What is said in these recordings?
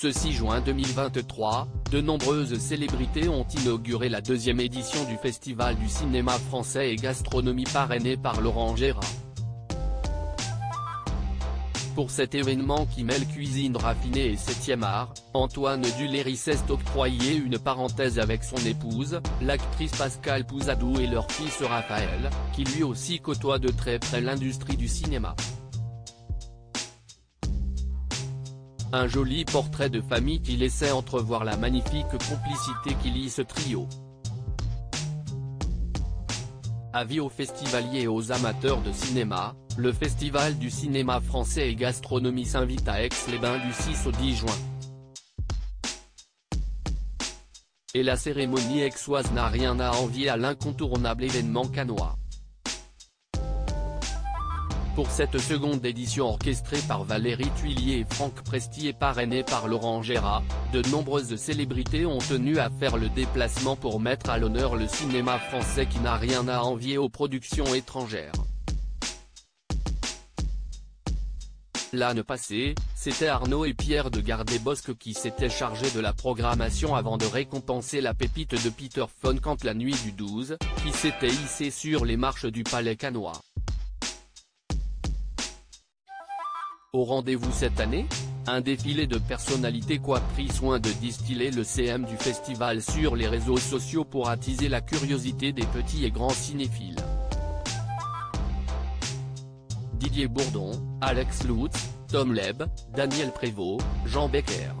Ce 6 juin 2023, de nombreuses célébrités ont inauguré la deuxième édition du Festival du cinéma français et gastronomie parrainé par Laurent Gérard. Pour cet événement qui mêle cuisine raffinée et 7e art, Antoine Duléry s'est octroyé une parenthèse avec son épouse, l'actrice Pascale Pouzadou et leur fils Raphaël, qui lui aussi côtoie de très près l'industrie du cinéma. Un joli portrait de famille qui laissait entrevoir la magnifique complicité qui lie ce trio. Avis aux festivaliers et aux amateurs de cinéma, le Festival du cinéma français et gastronomie s'invite à Aix-les-Bains du 6 au 10 juin. Et la cérémonie aixoise n'a rien à envier à l'incontournable événement cannois. Pour cette seconde édition orchestrée par Valérie Tuilier et Franck Presti et parrainée par Laurent Gérard, de nombreuses célébrités ont tenu à faire le déplacement pour mettre à l'honneur le cinéma français qui n'a rien à envier aux productions étrangères. L'année passée, c'était Arnaud et Pierre de Gardez-Bosques qui s'étaient chargés de la programmation avant de récompenser la pépite de Peter Fonk quand la nuit du 12, qui s'était hissée sur les marches du Palais cannois. Au rendez-vous cette année, un défilé de personnalités qu'a pris soin de distiller le CM du festival sur les réseaux sociaux pour attiser la curiosité des petits et grands cinéphiles. Didier Bourdon, Alex Lutz, Tom Leb, Daniel Prévost, Jean Becker.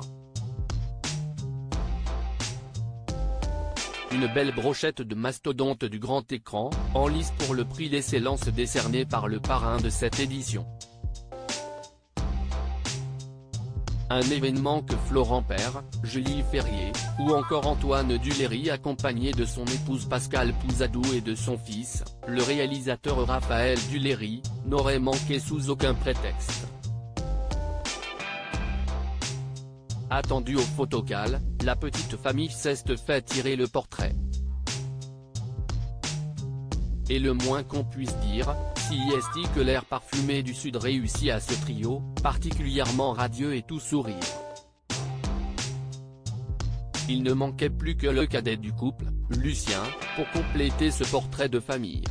Une belle brochette de mastodontes du grand écran, en lice pour le prix d'excellence décerné par le parrain de cette édition. Un événement que Florent Père, Julie Ferrier, ou encore Antoine Duléry accompagné de son épouse Pascale Pouzadou et de son fils, le réalisateur Raphaël Duléry, n'aurait manqué sous aucun prétexte. Attendu au photocall, la petite famille s'est fait tirer le portrait. Et le moins qu'on puisse dire, si est que l'air parfumé du Sud réussit à ce trio, particulièrement radieux et tout sourire. Il ne manquait plus que le cadet du couple, Lucien, pour compléter ce portrait de famille.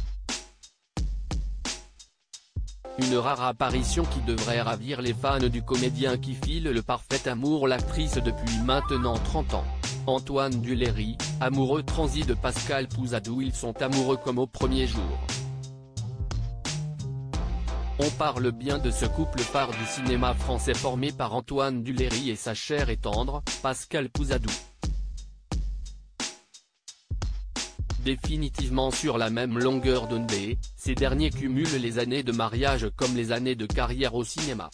Une rare apparition qui devrait ravir les fans du comédien qui file le parfait amour l'actrice depuis maintenant 30 ans. Antoine Duléry, amoureux transi de Pascale Pouzadou, ils sont amoureux comme au premier jour. On parle bien de ce couple phare du cinéma français formé par Antoine Duléry et sa chère et tendre, Pascale Pouzadou. Définitivement sur la même longueur d'onde, ces derniers cumulent les années de mariage comme les années de carrière au cinéma.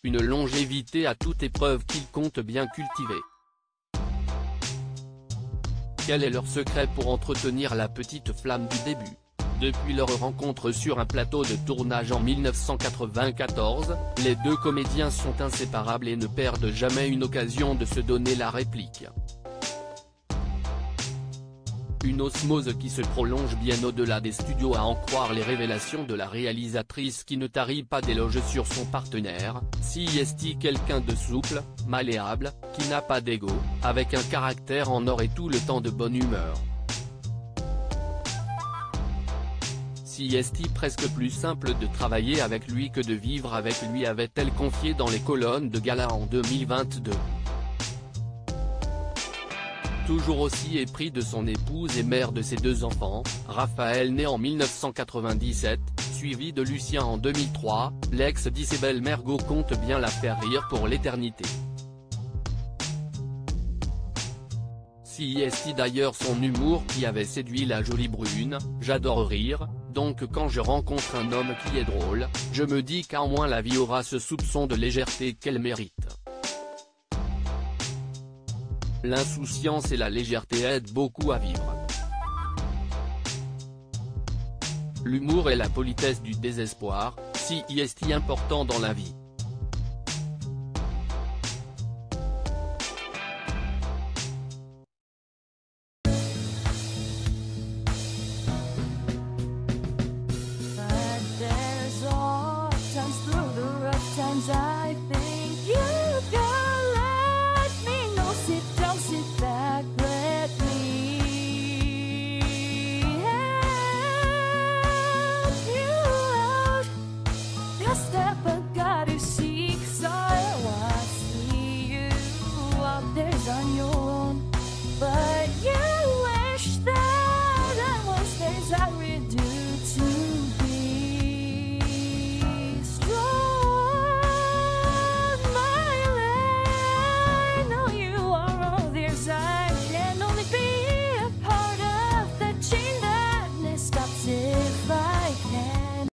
Une longévité à toute épreuve qu'ils comptent bien cultiver. Quel est leur secret pour entretenir la petite flamme du début? Depuis leur rencontre sur un plateau de tournage en 1994, les deux comédiens sont inséparables et ne perdent jamais une occasion de se donner la réplique. Une osmose qui se prolonge bien au-delà des studios à en croire les révélations de la réalisatrice qui ne tarit pas d'éloges sur son partenaire, si est quelqu'un de souple, malléable, qui n'a pas d'ego, avec un caractère en or et tout le temps de bonne humeur. Si est presque plus simple de travailler avec lui que de vivre avec lui, avait-elle confié dans les colonnes de Gala en 2022. Toujours aussi épris de son épouse et mère de ses deux enfants, Raphaël né en 1997, suivi de Lucien en 2003, l'ex d'Isabelle Mergo compte bien la faire rire pour l'éternité. Si est d'ailleurs son humour qui avait séduit la jolie brune, j'adore rire, donc quand je rencontre un homme qui est drôle, je me dis qu'au moins la vie aura ce soupçon de légèreté qu'elle mérite. L'insouciance et la légèreté aident beaucoup à vivre. L'humour et la politesse du désespoir, si est important dans la vie.